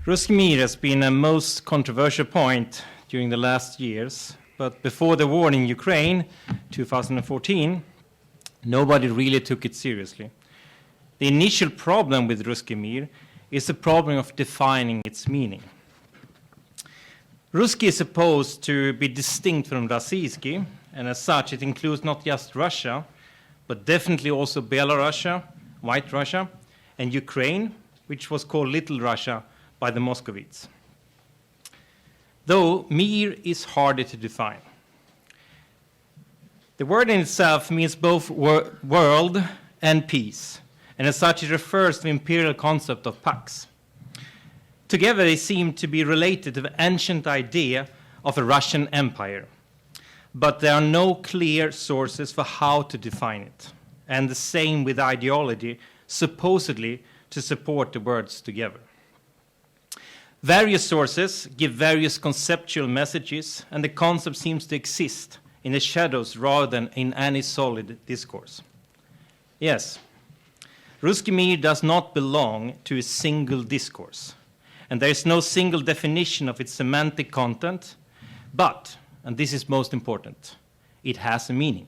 Ruski Mir has been a most controversial point during the last years, but before the war in Ukraine, 2014, nobody really took it seriously. The initial problem with Ruski Mir is the problem of defining its meaning. Ruski is supposed to be distinct from Rossiyski, and as such it includes not just Russia, but definitely also Belarus, White Russia, and Ukraine, which was called Little Russia by the Muscovites. Though Mir is harder to define. The word in itself means both world and peace, and as such it refers to the imperial concept of pax. Together they seem to be related to the ancient idea of a Russian empire, but there are no clear sources for how to define it, and the same with ideology supposedly to support the words together. Various sources give various conceptual messages, and the concept seems to exist in the shadows rather than in any solid discourse. Yes, Ruski Mir does not belong to a single discourse, and there is no single definition of its semantic content, but, and this is most important, it has a meaning.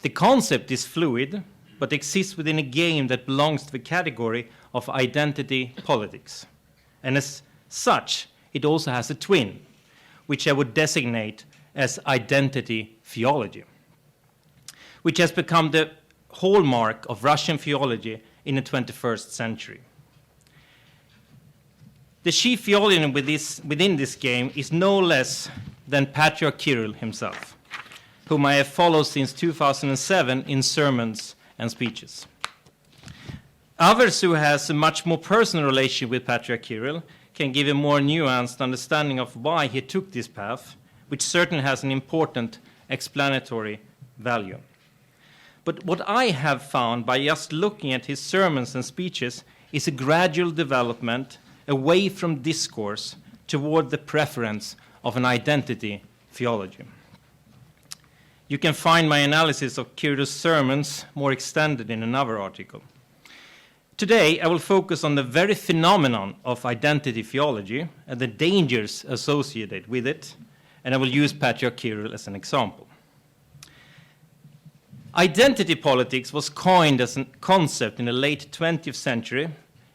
The concept is fluid, but exists within a game that belongs to the category of identity politics. And as such, it also has a twin, which I would designate as identity theology, which has become the hallmark of Russian theology in the 21st century. The chief theologian within this game is no less than Patriarch Kirill himself, whom I have followed since 2007 in sermons and speeches. Others who has a much more personal relationship with Patriarch Kirill can give a more nuanced understanding of why he took this path, which certainly has an important explanatory value. But what I have found by just looking at his sermons and speeches is a gradual development away from discourse toward the preference of an identity theology. You can find my analysis of Kirill's sermons more extended in another article. Today, I will focus on the very phenomenon of identity theology and the dangers associated with it, and I will use Patriarch Kirill as an example. Identity politics was coined as a concept in the late 20th century,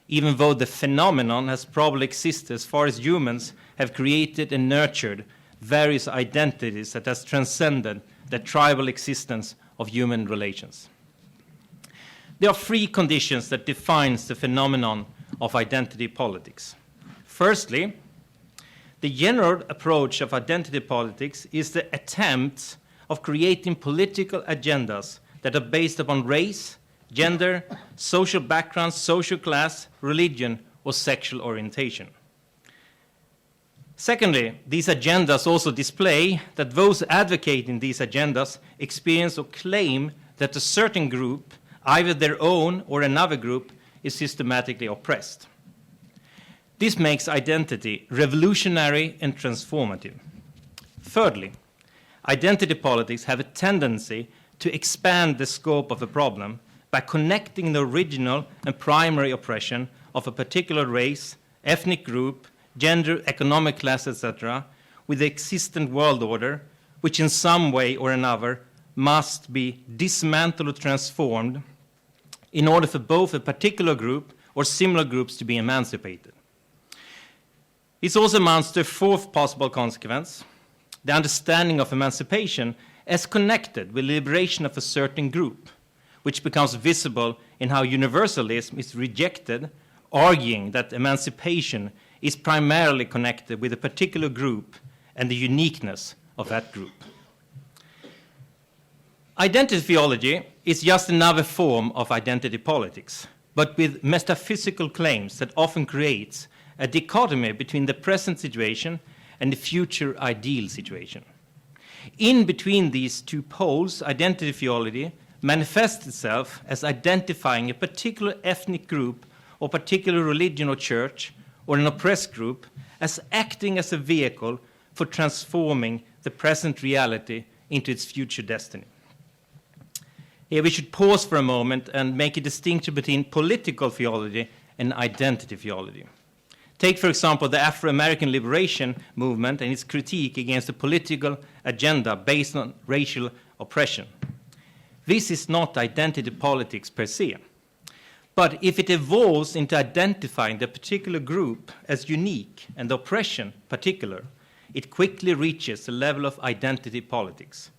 even though the phenomenon has probably existed as far as humans have created and nurtured various identities that has transcended the tribal existence of human relations. There are three conditions that defines the phenomenon of identity politics. Firstly, the general approach of identity politics is the attempt of creating political agendas that are based upon race, gender, social background, social class, religion, or sexual orientation. Secondly, these agendas also display that those advocating these agendas experience or claim that a certain group, either their own or another group, is systematically oppressed. This makes identity revolutionary and transformative. Thirdly, identity politics have a tendency to expand the scope of the problem by connecting the original and primary oppression of a particular race, ethnic group, gender, economic class, etc., with the existent world order, which in some way or another must be dismantled or transformed in order for both a particular group or similar groups to be emancipated. This also amounts to a fourth possible consequence, the understanding of emancipation as connected with liberation of a certain group, which becomes visible in how universalism is rejected, arguing that emancipation is primarily connected with a particular group and the uniqueness of that group. Identity theology is just another form of identity politics, but with metaphysical claims that often creates a dichotomy between the present situation and the future ideal situation. In between these two poles, identity theology manifests itself as identifying a particular ethnic group or particular religion or church or an oppressed group as acting as a vehicle for transforming the present reality into its future destiny. Here we should pause for a moment and make a distinction between political theology and identity theology. Take, for example, the Afro-American liberation movement and its critique against the political agenda based on racial oppression. This is not identity politics per se. But if it evolves into identifying the particular group as unique and the oppression particular, it quickly reaches the level of identity politics.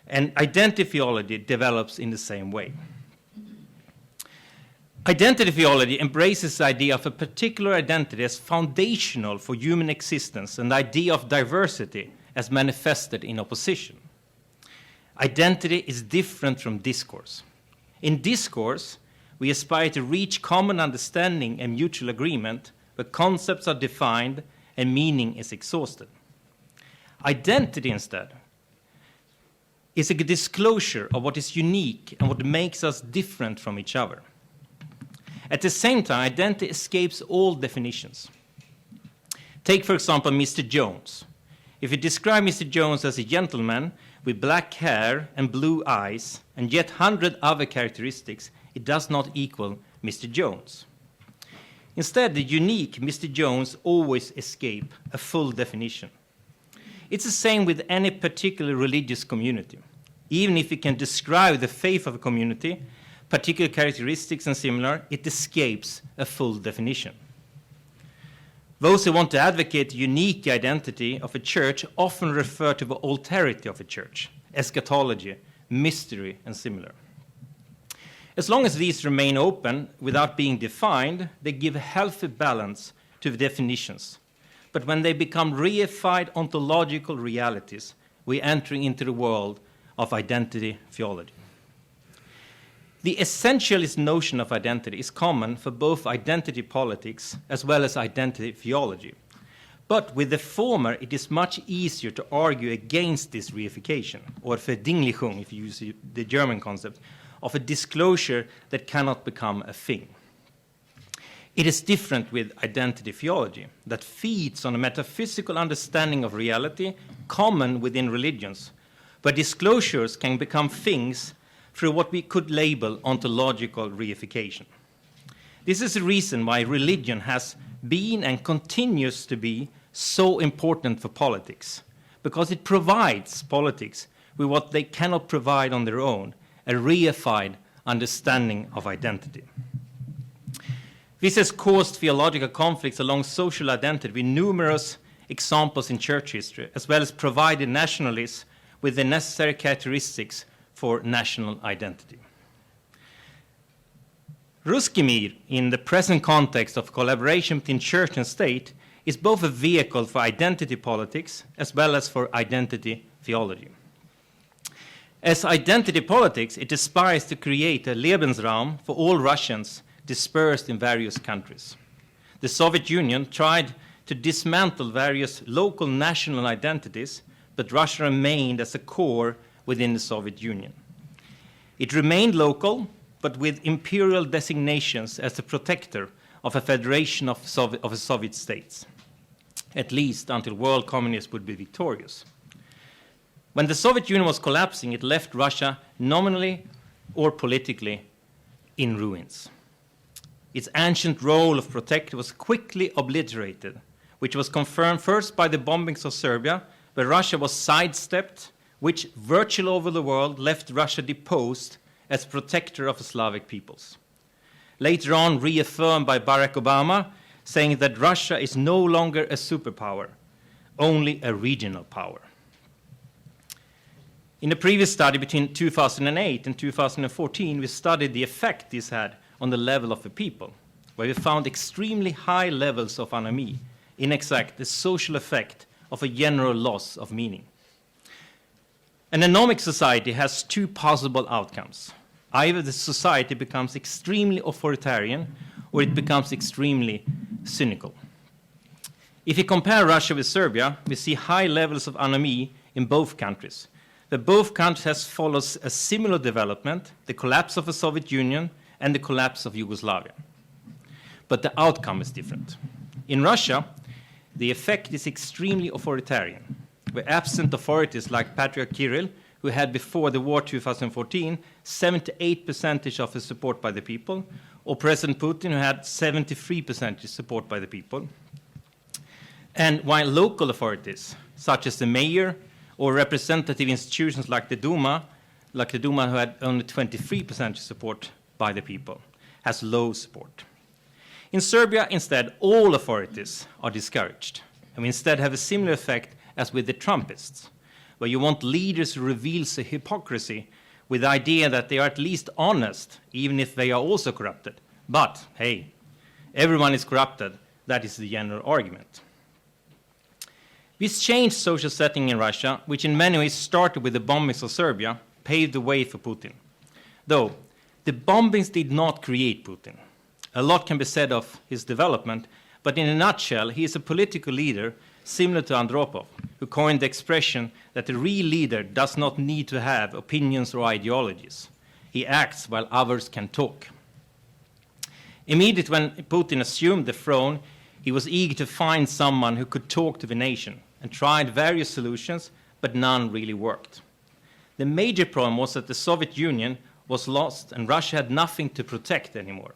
And identity theology develops in the same way. Identity theology embraces the idea of a particular identity as foundational for human existence and the idea of diversity as manifested in opposition. Identity is different from discourse. In discourse, we aspire to reach common understanding and mutual agreement where concepts are defined and meaning is exhausted. Identity, instead, is a disclosure of what is unique and what makes us different from each other. At the same time, identity escapes all definitions. Take, for example, Mr. Jones. If you describe Mr. Jones as a gentleman with black hair and blue eyes, and yet 100 other characteristics, it does not equal Mr. Jones. Instead, the unique Mr. Jones always escape a full definition. It's the same with any particular religious community. Even if you can describe the faith of a community, particular characteristics and similar, it escapes a full definition. Those who want to advocate the unique identity of a church often refer to the alterity of a church, eschatology, mystery, and similar. As long as these remain open without being defined, they give a healthy balance to the definitions. But when they become reified ontological realities, we're entering into the world of identity theology. The essentialist notion of identity is common for both identity politics as well as identity theology. But with the former, it is much easier to argue against this reification, or Verdinglichung, if you use the German concept, of a disclosure that cannot become a thing. It is different with identity theology that feeds on a metaphysical understanding of reality common within religions, where disclosures can become things through what we could label ontological reification. This is the reason why religion has been and continues to be so important for politics, because it provides politics with what they cannot provide on their own, a reified understanding of identity. This has caused theological conflicts along social identity with numerous examples in church history, as well as provided nationalists with the necessary characteristics for national identity. Ruski mir, in the present context of collaboration between church and state, is both a vehicle for identity politics as well as for identity theology. As identity politics, it aspires to create a Lebensraum for all Russians dispersed in various countries. The Soviet Union tried to dismantle various local national identities, but Russia remained as a core within the Soviet Union. It remained local, but with imperial designations as the protector of a federation of Soviet states, at least until world communism would be victorious. When the Soviet Union was collapsing, it left Russia nominally or politically in ruins. Its ancient role of protector was quickly obliterated, which was confirmed first by the bombings of Serbia, where Russia was sidestepped, which virtually over the world left Russia deposed as protector of the Slavic peoples. Later on, reaffirmed by Barack Obama, saying that Russia is no longer a superpower, only a regional power. In the previous study between 2008 and 2014, we studied the effect this had on the level of the people, where we found extremely high levels of anomie, in exact the social effect of a general loss of meaning. An anomic society has two possible outcomes. Either the society becomes extremely authoritarian, or it becomes extremely cynical. If you compare Russia with Serbia, we see high levels of anomie in both countries. That both countries have followed a similar development, the collapse of the Soviet Union and the collapse of Yugoslavia. But the outcome is different. In Russia, the effect is extremely authoritarian, where absent authorities like Patriarch Kirill, who had before the war 2014 78% of his support by the people, or President Putin, who had 73% support by the people. And while local authorities, such as the mayor or representative institutions like the Duma, who had only 23% support by the people, has low support. In Serbia, instead, all authorities are discouraged. And we instead have a similar effect as with the Trumpists, where you want leaders who reveal the hypocrisy with the idea that they are at least honest, even if they are also corrupted. But, hey, everyone is corrupted. That is the general argument. This changed social setting in Russia, which in many ways started with the bombings of Serbia, paved the way for Putin. Though, the bombings did not create Putin. A lot can be said of his development, but in a nutshell, he is a political leader similar to Andropov, who coined the expression that the real leader does not need to have opinions or ideologies. He acts while others can talk. Immediately when Putin assumed the throne, he was eager to find someone who could talk to the nation and tried various solutions, but none really worked. The major problem was that the Soviet Union was lost and Russia had nothing to protect anymore.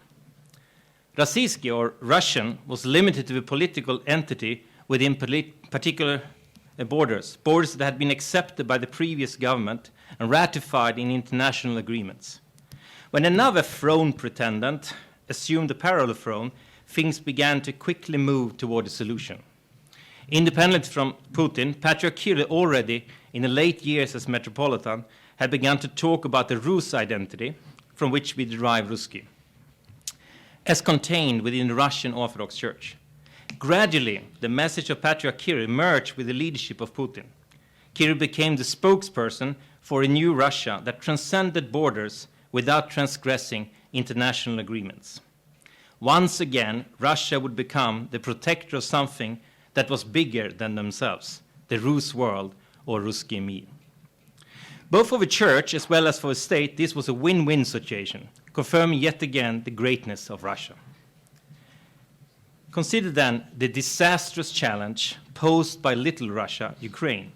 Rossiyski, or Russian, was limited to a political entity within particular borders that had been accepted by the previous government and ratified in international agreements. When another throne pretendant assumed the parallel throne, things began to quickly move toward a solution. Independent from Putin, Patriarch Kirill already in the late years as Metropolitan had begun to talk about the Rus identity from which we derive Ruski, as contained within the Russian Orthodox Church. Gradually, the message of Patriarch Kirill merged with the leadership of Putin. Kirill became the spokesperson for a new Russia that transcended borders without transgressing international agreements. Once again, Russia would become the protector of something that was bigger than themselves, the Rus world, or Ruski Mir. Both for the church as well as for the state, this was a win-win situation, confirming yet again the greatness of Russia. Consider then the disastrous challenge posed by Little Russia, Ukraine,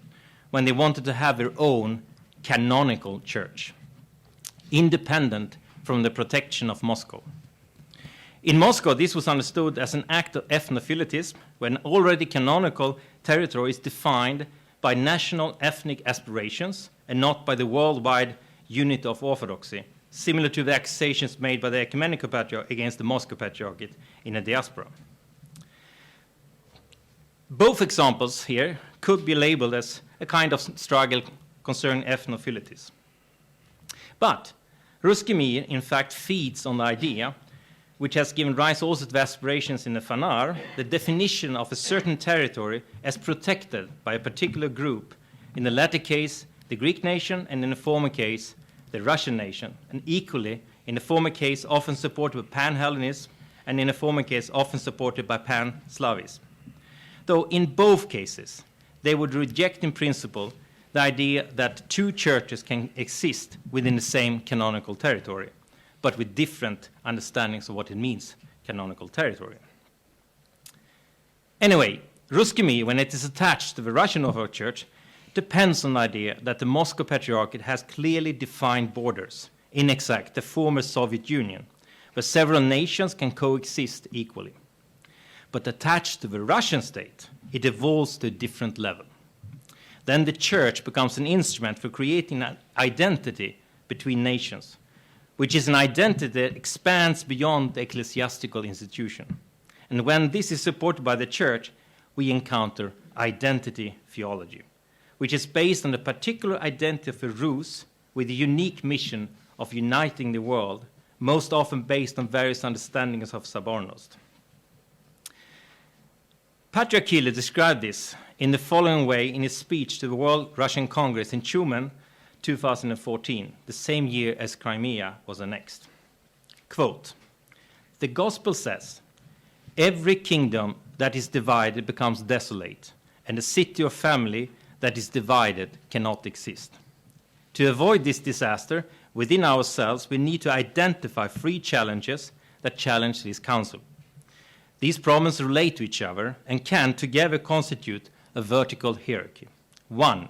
when they wanted to have their own canonical church, independent from the protection of Moscow. In Moscow, this was understood as an act of ethnophilitism, when already canonical territory is defined by national ethnic aspirations and not by the worldwide unit of orthodoxy, similar to the accusations made by the Ecumenical Patriarch against the Moscow Patriarchate in a diaspora. Both examples here could be labeled as a kind of struggle concerning ethnophilities. But Ruski Mir, in fact, feeds on the idea, which has given rise also to the aspirations in the Fanar, the definition of a certain territory as protected by a particular group, in the latter case, the Greek nation, and in the former case, the Russian nation, and equally, in the former case, often supported by Pan-Hellenism, and in the former case, often supported by Pan-Slavism. Though in both cases, they would reject in principle the idea that two churches can exist within the same canonical territory, but with different understandings of what it means, canonical territory. Anyway, Ruski Mir, when it is attached to the Russian Orthodox Church, depends on the idea that the Moscow Patriarchate has clearly defined borders, in exact the former Soviet Union, where several nations can coexist equally. But attached to the Russian state, it evolves to a different level. Then the church becomes an instrument for creating an identity between nations, which is an identity that expands beyond the ecclesiastical institution. And when this is supported by the church, we encounter identity theology, which is based on the particular identity of the Rus with the unique mission of uniting the world, most often based on various understandings of Sabornost. Patriarch Kirill described this in the following way in his speech to the World Russian Congress in Tyumen, 2014, the same year as Crimea was annexed. Quote, "The gospel says, every kingdom that is divided becomes desolate, and a city or family that is divided cannot exist. To avoid this disaster within ourselves, we need to identify three challenges that challenge this council. These problems relate to each other and can together constitute a vertical hierarchy. 1.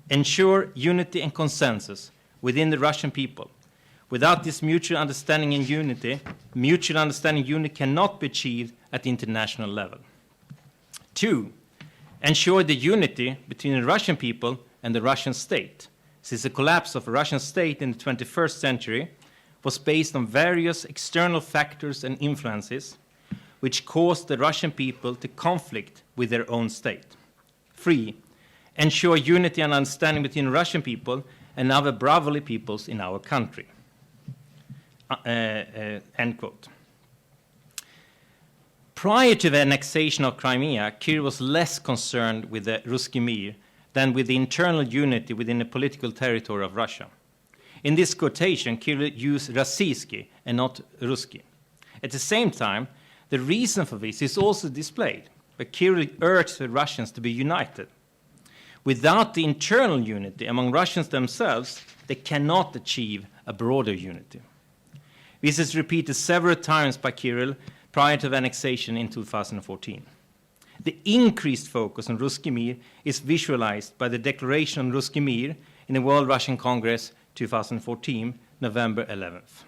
Ensure unity and consensus within the Russian people, Without this mutual understanding and unity cannot be achieved at the international level. 2, ensure the unity between the Russian people and the Russian state, since the collapse of the Russian state in the 21st century was based on various external factors and influences which caused the Russian people to conflict with their own state. 3, ensure unity and understanding between Russian people and other brotherly peoples in our country. End quote. Prior to the annexation of Crimea, Kirill was less concerned with the Ruski Mir than with the internal unity within the political territory of Russia. In this quotation, Kirill used Rossiyski and not Ruski. At the same time, the reason for this is also displayed, where Kirill urged the Russians to be united. Without the internal unity among Russians themselves, they cannot achieve a broader unity. This is repeated several times by Kirill prior to the annexation in 2014. The increased focus on Ruski Mir is visualized by the Declaration on Ruski Mir in the World Russian Congress 2014, November 11th.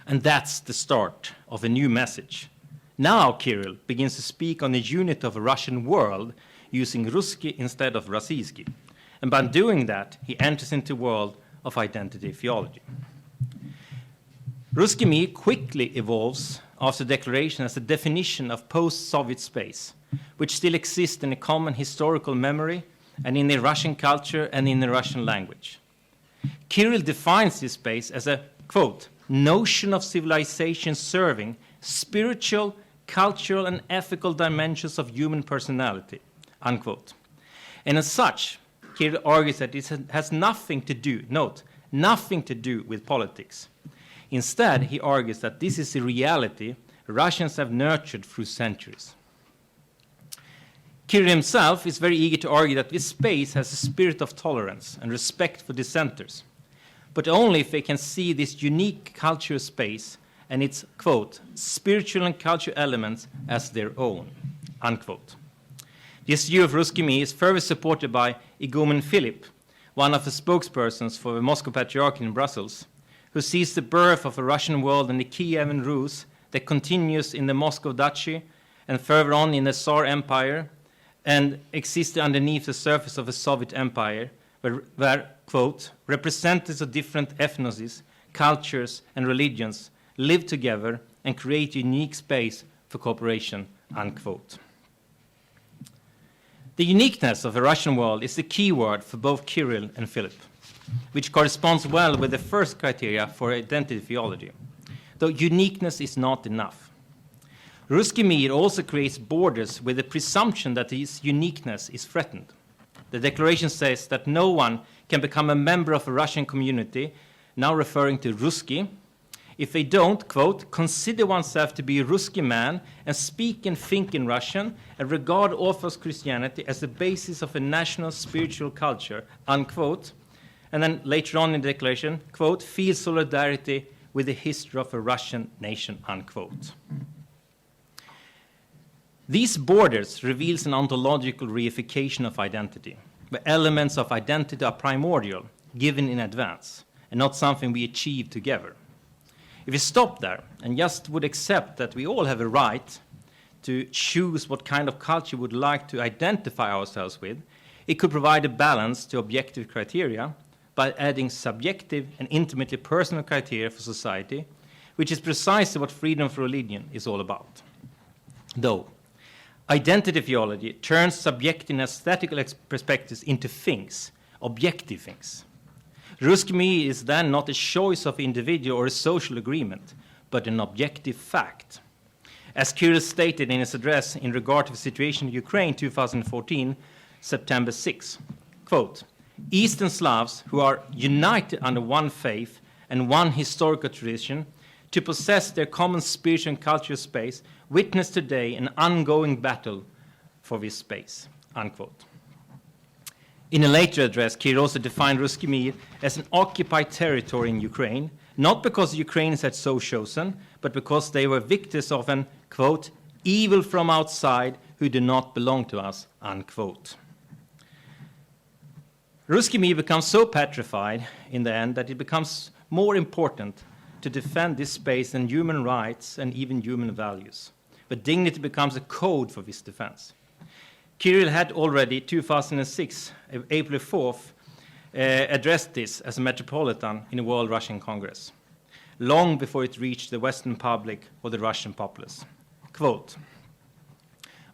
And that's the start of a new message. Now Kirill begins to speak on the unity of a Russian world using Ruski instead of Rossiyski. And by doing that, he enters into a world of identity theology. Ruski Mir quickly evolves after the declaration as a definition of post-Soviet space, which still exists in a common historical memory and in the Russian culture and in the Russian language. Kirill defines this space as a, quote, notion of civilization serving spiritual, cultural, and ethical dimensions of human personality, unquote. And as such, Kirill argues that it has nothing to do, note, nothing to do with politics. Instead, he argues that this is a reality Russians have nurtured through centuries. Kirill himself is very eager to argue that this space has a spirit of tolerance and respect for dissenters, but only if they can see this unique cultural space and its, quote, spiritual and cultural elements as their own, unquote. This view of Ruski Mir is further supported by Igumen Philip, one of the spokespersons for the Moscow Patriarchate in Brussels, who sees the birth of a Russian world in the Kievan Rus that continues in the Moscow Duchy and further on in the Tsar Empire and existed underneath the surface of the Soviet Empire, where, quote, representatives of different ethnoses, cultures, and religions live together and create a unique space for cooperation, unquote. The uniqueness of the Russian world is the key word for both Kirill and Philip, which corresponds well with the first criteria for identity theology, though uniqueness is not enough. Ruski Mir also creates borders with the presumption that this uniqueness is threatened. The declaration says that no one can become a member of a Russian community, now referring to Ruski, if they don't, quote, consider oneself to be a Ruski man and speak and think in Russian and regard Orthodox Christianity as the basis of a national spiritual culture, unquote. And then later on in the declaration, quote, feel solidarity with the history of a Russian nation, unquote. These borders reveals an ontological reification of identity, where elements of identity are primordial, given in advance, and not something we achieve together. If we stop there and just would accept that we all have a right to choose what kind of culture we would like to identify ourselves with, it could provide a balance to objective criteria by adding subjective and intimately personal criteria for society, which is precisely what freedom of religion is all about. Though, identity theology turns subjective and aesthetical perspectives into things, objective things. Ruski Mir is then not a choice of individual or a social agreement, but an objective fact. As Kirill stated in his address in regard to the situation in Ukraine 2014, September 6, quote, Eastern Slavs who are united under one faith and one historical tradition to possess their common spiritual and cultural space witness today an ongoing battle for this space, unquote. In a later address, Kirill also defined Ruski Mir as an occupied territory in Ukraine, not because the Ukrainians had so chosen, but because they were victims of an, quote, evil from outside who do not belong to us, unquote. Ruski Mir becomes so petrified in the end that it becomes more important to defend this space than human rights and even human values. But dignity becomes a code for this defense. Kirill had already, 2006, April 4th, addressed this as a metropolitan in the World Russian Congress, long before it reached the Western public or the Russian populace. Quote,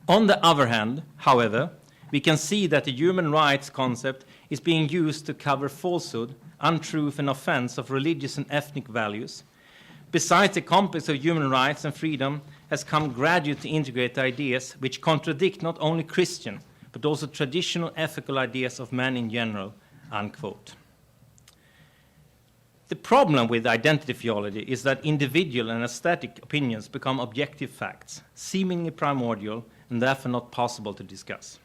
"On the other hand, however, we can see that the human rights concept is being used to cover falsehood, untruth, and offense of religious and ethnic values. Besides, the complex of human rights and freedom has come gradually to integrate ideas which contradict not only Christian, but also traditional ethical ideas of man in general," unquote. The problem with identity theology is that individual and aesthetic opinions become objective facts, seemingly primordial and therefore not possible to discuss.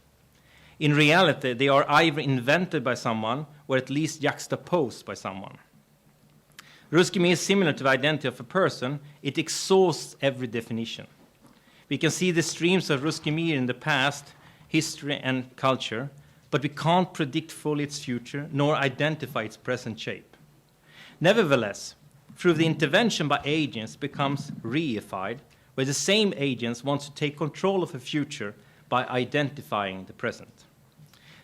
In reality, they are either invented by someone or at least juxtaposed by someone. Ruski Mir is similar to the identity of a person. It exhausts every definition. We can see the streams of Ruski Mir in the past, history, and culture, but we can't predict fully its future nor identify its present shape. Nevertheless, through the intervention by agents, it becomes reified, where the same agents want to take control of the future by identifying the present.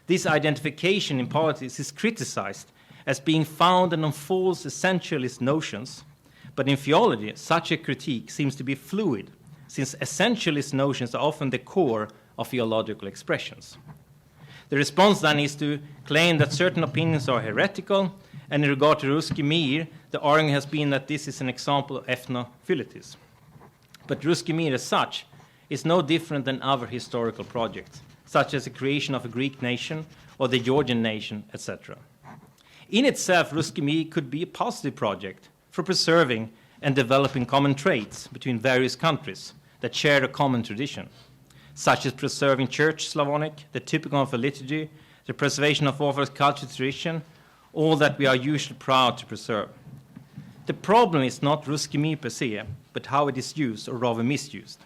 This identification in politics is criticized as being founded on false essentialist notions, but in theology, such a critique seems to be fluid, since essentialist notions are often the core of theological expressions. The response then is to claim that certain opinions are heretical, and in regard to Ruski Mir, the argument has been that this is an example of ethnophilitis. But Ruski Mir as such is no different than other historical projects, such as the creation of a Greek nation or the Georgian nation, etc. In itself, Ruski Mir could be a positive project for preserving and developing common traits between various countries that share a common tradition, such as preserving Church Slavonic, the typical of a liturgy, the preservation of Orthodox culture tradition, all that we are usually proud to preserve. The problem is not Ruski Mir per se, but how it is used, or rather misused.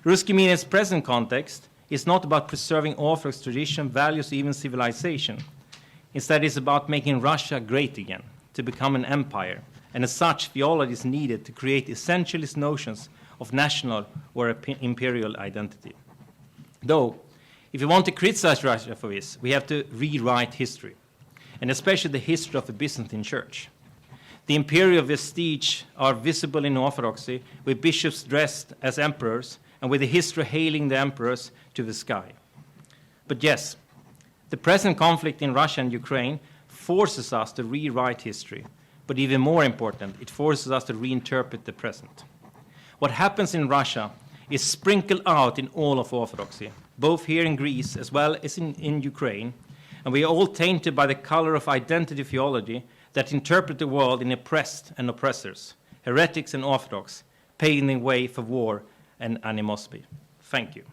Ruski Mir in its present context is not about preserving Orthodox tradition, values, or even civilization. Instead, it's about making Russia great again, to become an empire, and as such, theology is needed to create essentialist notions of national or imperial identity. Though, if we want to criticize Russia for this, we have to rewrite history, and especially the history of the Byzantine Church. The imperial vestige are visible in Orthodoxy, with bishops dressed as emperors, and with the history hailing the emperors to the sky. But yes, the present conflict in Russia and Ukraine forces us to rewrite history, but even more important, it forces us to reinterpret the present. What happens in Russia is sprinkled out in all of Orthodoxy, both here in Greece as well as in Ukraine, and we are all tainted by the color of identity theology that interpret the world in oppressed and oppressors, heretics and Orthodox, paving the way for war and animosity. Thank you.